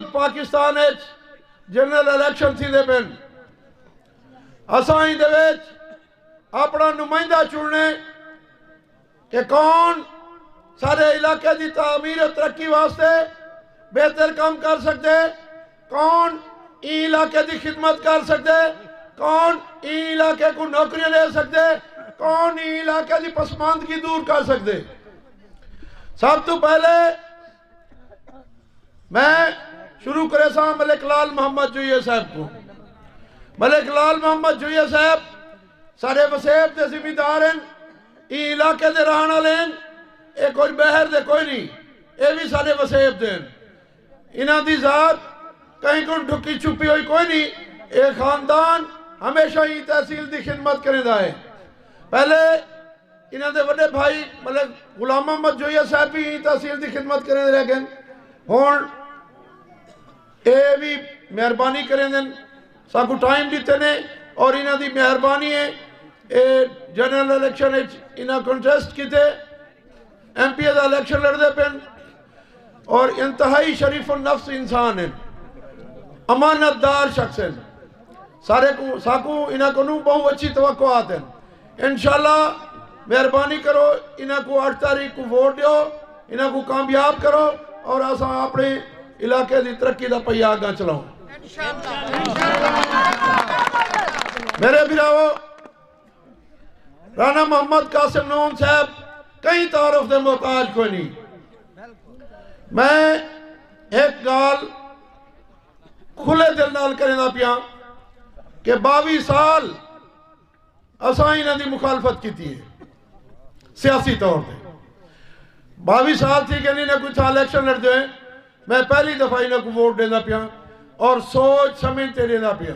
Pakistan general election थींदे pin असां ही दे विच अपना नुमाइंदा चुनने कि कौन सारे इलाके की तामीर और तरक्की वास्ते बेहतर काम कर सकते, कौन ई इलाके की खिदमत कर सकते, कौन ई इलाके को नौकरियां दे सकते, कौन ई इलाके की पसमानदगी दूर कर सकते। सब तो पहले मैं शुरू करे सा मलिक लाल मोहम्मद जुइया साहब को। मलिक लाल मोहम्मद जुइया साहब सारे वसेब के जिम्मेदार हैं, ई इलाके के रहने वाले हैं, ये कोई बहर दे कोई नहीं, ये भी सारे वसेब दे। इन्हां दी जात कहीं को ढुकी छुपी हुई कोई नहीं, ये खानदान हमेशा ही तहसील की खिदमत करेंदा है। पहले इन्हां दे वड्डे भाई मतलब गुलाम मोहम्मद जुइया साहब भी तहसील की खिदमत करेंदे रह गए, हुण ये भी मेहरबानी करेंदे साकू टाइम दिते ने और इन्हां दी मेहरबानी है। ये जनरल इलेक्शन इन्हें कंटेस्ट किए, MP का इलेक्शन लड़ते पे और इंतहाई शरीफ नफ्स इंसान है, अमानतदार शख्स हैं। सारे को साकू इन्हें को बहुत अच्छी तवक्कुआत हैं। इंशाल्लाह मेहरबानी करो, इन्हें को 8 तारीख को वोट दो, इन्हें को कामयाब करो और असा अपने इलाके की तरक्की का पहिया आगे चलाओ। मेरे बिरावो, राणा मोहम्मद कासिम नून साहब कई तारुफ के मोहताज कोई नहीं। मैं एक गाल खुले दिल नाल करेंदा पिया कि 22 साल असां इन्हां दी मुखालफत की है सियासी तौर पर। 22 साल थी कि इन्हें कोई था इलेक्शन लड़ते हैं, मैं पहली दफा इन्हें को वोट देना पिया और सोच समझते देना पिया।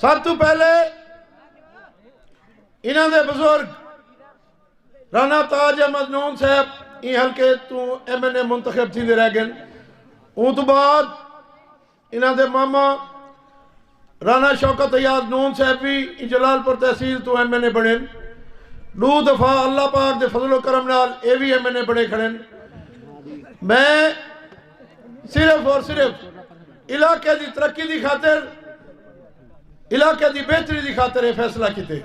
सब तो पहले इन्हों के बुजुर्ग राणा ताज अहमद नून साहब ई हल्के तू MNA मुंतखब थी रह गए। उस तो बाद इन्हों के मामा राणा शौकत अयाज नून साहब भी जलालपुर तहसील तो MNA बने। 2 दफा अल्लाह पाक के फजलो करम नाल ये भी MNA बने खड़े। मैं सिर्फ और सिर्फ इलाके की तरक्की की खातिर, इलाके की बेहतरी की खातिर यह फैसला किए।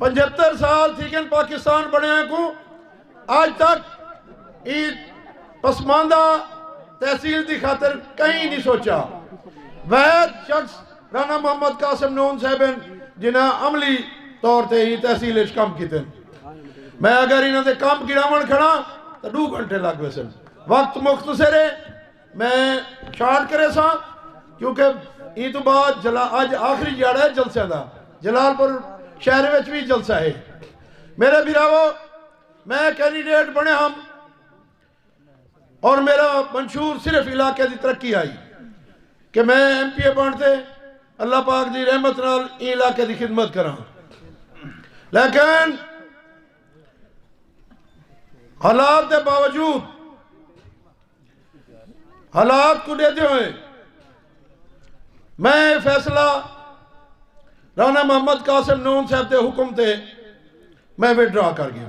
75 साल थी कि पाकिस्तान बने को आज तक पसमानदा तहसील की खातिर कहीं नहीं सोचा। वह शख्स राणा मोहम्मद कासिम नून साहब जिन्हें अमली तौर पर ही तहसील काम किए। मैं अगर इन्हों के काम गिरावन खड़ा तो 2 घंटे लग गए सन। वक्त मुख्तसर है, मैं शार्ट करे सा क्योंकि ई तो बाद अज आखिरी जड़ है जलसे का। जलालपुर शहर में भी जलसा है। मेरे बिरावो, मैं कैंडीडेट बने हम और मेरा मंशूर सिर्फ इलाके की तरक्की आई कि मैं MPA बनते अल्लाह पाक की रहमत नाल इलाके की खिदमत करा। लेकिन हालात के बावजूद, हालात को देते हुए मैं फैसला राणा मोहम्मद कासिम नून साहब के हुक्म से मैं विड्रॉ कर गया।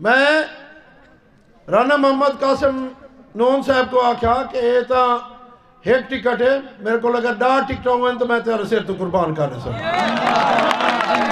मैं राणा मोहम्मद कासिम नून साहब को आख्या कि ये तो एक टिकट है, मेरे को लगा 10 टिकट होंगे तो मैं तेरे सिर तो कुर्बान कर सकता।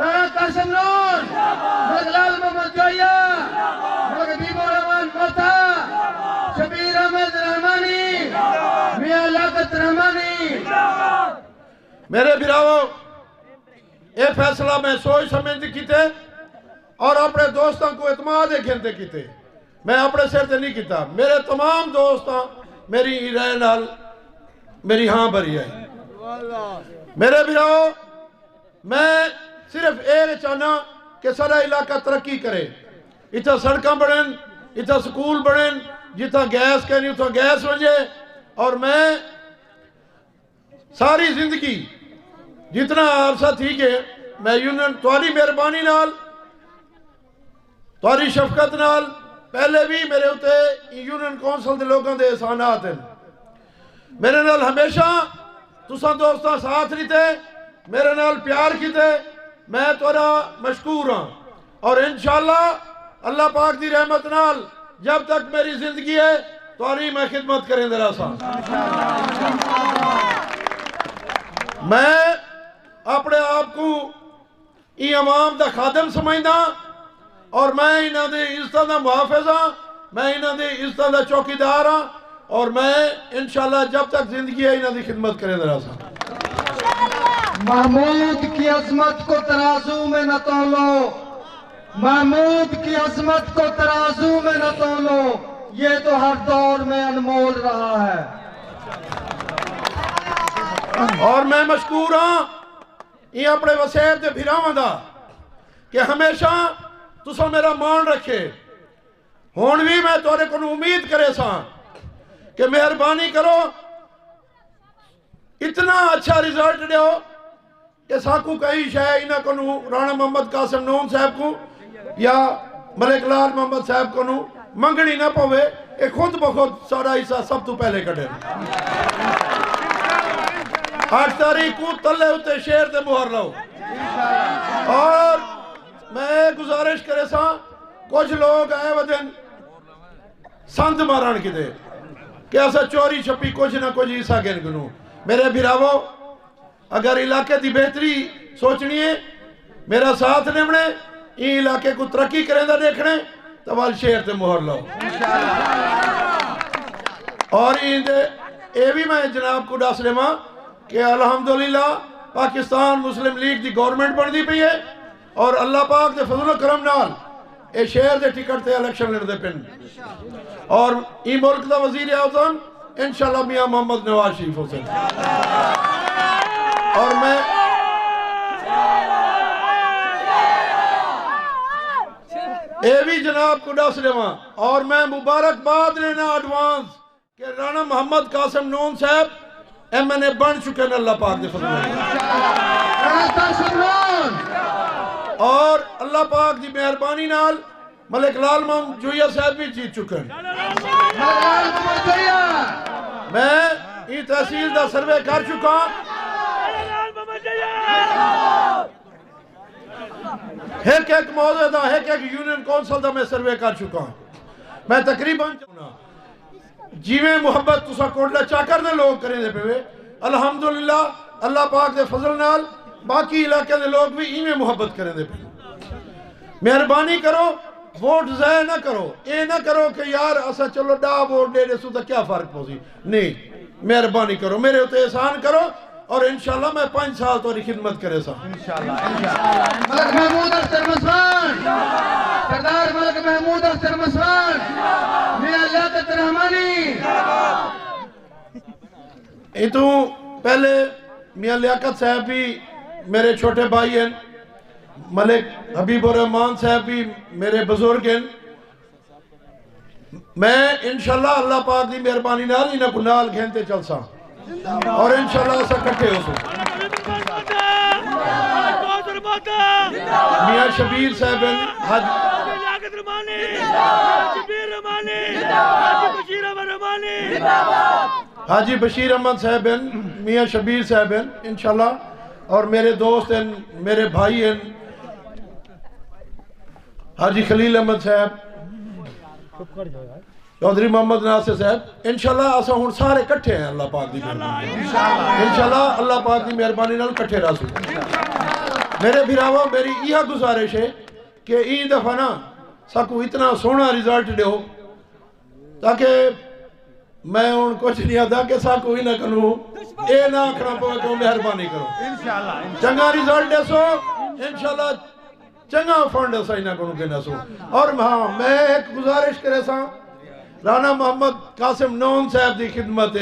राणा कासिम नून मलक लाल मोहम्मद जुइया मलक बीबो रहमान मोता शबीर अहमद रहमानी मियां लाकत रहमानी। मेरे बिरावो, ये फैसला मैं सोच समझ किते और अपने दोस्तों को एतमाद खेलते किते। मैं अपने सिर से नहीं किया। मेरे तमाम दोस्त मेरी राय नाल मेरी हाँ भरी है। मेरे बिराओ, मैं सिर्फ एक चाहना कि सारा इलाका तरक्की करे, इतना सड़क बनन, इतना स्कूल बनन, जितना गैस कहनी उतना गैस वजे। और मैं सारी जिंदगी जितना अरसा थी कि मैं यूनियन तुहारी मेहरबानी नाल, तुहारी शफकत नाल, पहले भी मेरे उत्ते यूनियन कौंसल के लोगों के एहसानात हैं। मेरे नाल हमेशा तुसा दोस्तां साथ दिते, मेरे नाल प्यार किते, मैं तुहारा मशकूर हाँ। और इंशाअल्लाह अल्लाह पाक दी रहमत नाल जब तक मेरी जिंदगी है तुहारी मैं खिदमत करें दरा सा। मैं अपने आप को ई अवाम का खादम समझदा और मैं इन्हां दे इज्जतां दा मुहाफिज हाँ, मैं इन्हां दे इज्जतां दा चौकीदार हाँ। और मैं इंशाअल्लाह जब तक जिंदगी है इन्हां दी खिदमत करें दरा सा। महमूद की अजमत को तराजू में न तोलो, महमूद की अजमत को तराजू में न तोलो, ये तो हर दौर में अनमोल रहा है। और मैं मशकूर हाँ ये अपने वसेब के फिरावां दा कि हमेशा तुसा मेरा मान रखे। हुण भी मैं तुहाडे कोल उम्मीद करे सा कि मेहरबानी करो, इतना अच्छा रिजल्ट दियो कि साकू कई शायद इन्हां को राणा मोहम्मद कासिम नून साहब को या मलिक लाल मोहम्मद साहब को मंगनी ना पवे, ये खुद ब खुद सारा हिस्सा सब तो पहले कटे। 8 तारीख को तले उत्ते शेर ते मुहर लो। और मैं गुजारिश करे सा, कुछ लोग आए वजन संत मारण किते कि असा चोरी छपी कुछ ना कुछ हिस्सा गिन गिनू। मेरे भिरावो अगर इलाके की बेहतरी सोचनी है, मेरा साथ निभने, ये इलाके को तरक्की करें देखने तो वाल शेर ते मुहर लो। और ये भी मैं जनाब को दस देवा कि अल्हम्दुलिल्लाह पाकिस्तान मुस्लिम लीग की गवर्नमेंट बनती पई है और अल्लाह पाक के फजल करम नाल ये शहर के टिकट से इलेक्शन लड़ते पिन। और ई मुल्क का वजीर आज़म इंशाअल्लाह मियां मोहम्मद नवाज शरीफ हुसैन। और मैं ये भी जनाब को दस देवा और मैं मुबारकबाद लेना एडवांस कि राणा मोहम्मद कासिम नून साहब MNA बन चुके हैं अल्लाह पाक के फजल। और अल्लाह पाक की मेहरबानी नाल मलिक लाल मोहम्मद जुइया साहब भी जीत चुके हैं। मैं ये तहसील का सर्वे कर चुका, एक मौजे का एक यूनियन कौंसल का मैं सर्वे कर चुका। मैं तकरीबन जिमें मुहब्बत तुसा कोटला चाकर दे लोग करें पे अल्हम्दुलिल्लाह अल्लाह पाक दे फजल नाल बाकी इलाके दे लोग भी इवें मुहब्बत करें पे। मेहरबानी करो, वोट ज़ाया ना करो, ये ना करो कि यार असा चलो 10 वोट दे देसू तो क्या फर्क पोसी। नहीं, मेहरबानी करो, मेरे उत्ते एहसान करो और इंशाअल्लाह मैं 5 साल तो खिदमत करे सा। मलिक महमूद अख्तर मसवान, सरदार मलिक महमूद अख्तर मसवान, मियां लियाकत रहमानी। ये तो पहले मियां लियाकत साहब भी मेरे छोटे भाई हैं, मलिक हबीबुर रहमान साहब भी मेरे बुजुर्ग हैं। मैं इंशाअल्लाह अल्लाह पाक की मेहरबानी नाल इन्हां को नाल खेलते चल सा और इंशाअल्लाह असा इकट्ठे हो सो। मियां शबीर साहब हाजी बशीर अहमद साहब मियां शबीर साहब इंशाअल्लाह और मेरे दोस्त हैं, मेरे भाई हैं हाजी खलील अहमद साहब, चौधरी मोहम्मद नासिर साहब। इंशाअल्लाह असा हुण सारे इकट्ठे हैं अल्लाह पाक की मेहरबानी इंशाअल्लाह अल्लाह पाक की मेहरबानी नाल इकट्ठे रह सको। मेरे भिरावो मेरी यह गुजारिश है कि ई दफा ना साकू इतना सोहना रिजल्ट दो ताकि मैं हुण कुछ नहीं आता कि साकू ही ना करूँ ये ना आखना पवे कि मेहरबानी करो। इंशाअल्लाह चंगा रिजल्ट दसो, इंशाअल्लाह चंगा फंड असा इन्हां को देना सो। और हाँ मैं एक गुजारिश करे सा राणा मोहम्मद कासिम नून साहब की खिदमत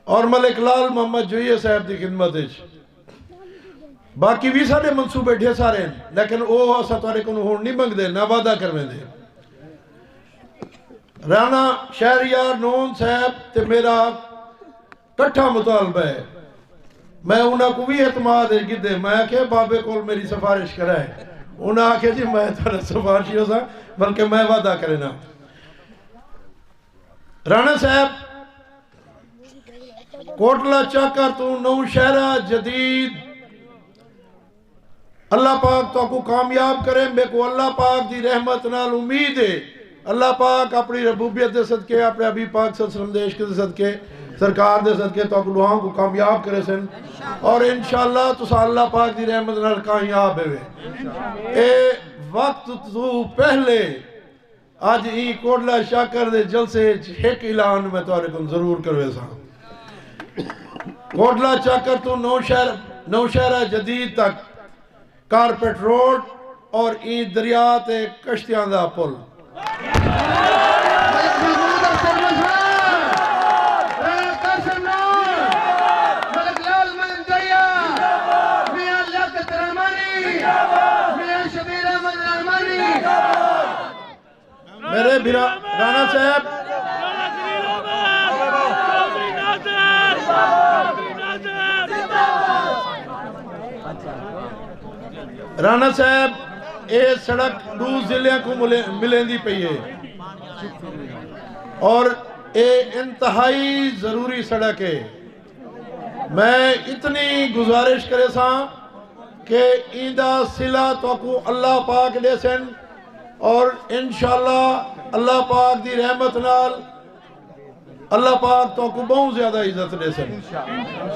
और मलिक लाल मोहम्मद जुइया साहब की खिदमत बाकी भी साढ़े मनसूबे ढेर सारे हैं, लेकिन वो असा तुहाडे कोलों हुण नहीं मंगदे, ना वादा करवेंदे। राणा शहरियार नून साहब ते मेरा कट्ठा मुतालबा है, मैं उन्होंने को भी एतमाद है कि मैं आखे बाबे को मेरी सिफारिश कराए, उन्हें आखे जी मैं थोड़ा सिफारिश हो सा, बल्कि मैं वादा करे ना। राणा साहब कोटला चाकर तू नौशहरा जदीद, अल्लाह पाक तो को कामयाब करे। मेरे को अल्लाह पाक की रहमत नाल उम्मीद है, अल्लाह पाक अपनी रबूबियत के सदके, अपने अभी पाक संदेश के सदके, सरकार दे सदके तो दुआओं को कामयाब करे सन, और इंशाअल्लाह तुसा अल्लाह पाक की रहमत नाल कामयाब है। ए वक्त तू पहले आज ई कोटला शाकर दे जलसे एक ऐलान मैं तुहाडे को जरूर करवे सा। कोटला चाकर तू नौशहरा जदीद तक कारपेट रोड और ई दरिया ते कश्तियां दा पुल, मेरे बिरा राणा साहब राणा साहब ये सड़क 2 जिले को मिलेंदी पई है, और ये इंतहाई जरूरी सड़क है। मैं इतनी गुजारिश करे सा कि इंदा सिला तो को अल्लाह पाक दे सन, और इंशाअल्लाह अल्लाह पाक दी रहमत नाल अल्लाह पाक तो को बहुत ज्यादा इज्जत दे सन।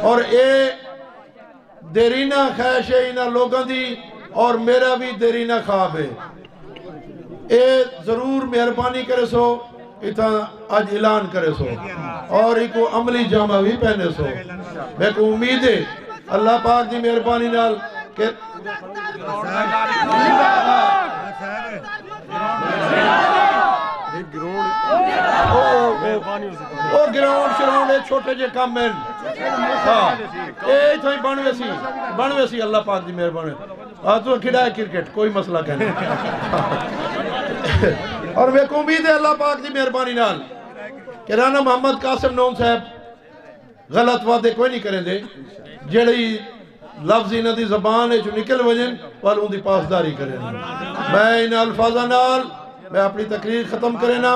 और ये देरीना ख्वाहिश है इन्हां लोगों दी, और मेरा भी देरीना ख्वाब है। ये जरूर मेहरबानी करे सो इतना आज ऐलान करे सो, और इको अमली जामा भी पहने सो। मेरे को उम्मीद है अल्लाह पाक की मेहरबानी नाल के ग्राउंड श्राउंड छोटे जे काम है, बनवे सी अल्लाह पाक की मेहरबानी। तो खिलाए क्रिकेट कोई मसला कहने और मेरे को उम्मीद है अल्लाह पाक की मेहरबानी नाल कि राणा मोहम्मद कासिम नौन साहब गलत वादे कोई नहीं करेंगे, जेड़ी लफ्ज इन्हां दी ज़बान है जो निकल वजन पर उनकी पासदारी करें। मैं इन अल्फाजा नाल मैं अपनी तकरीर खत्म करे ना।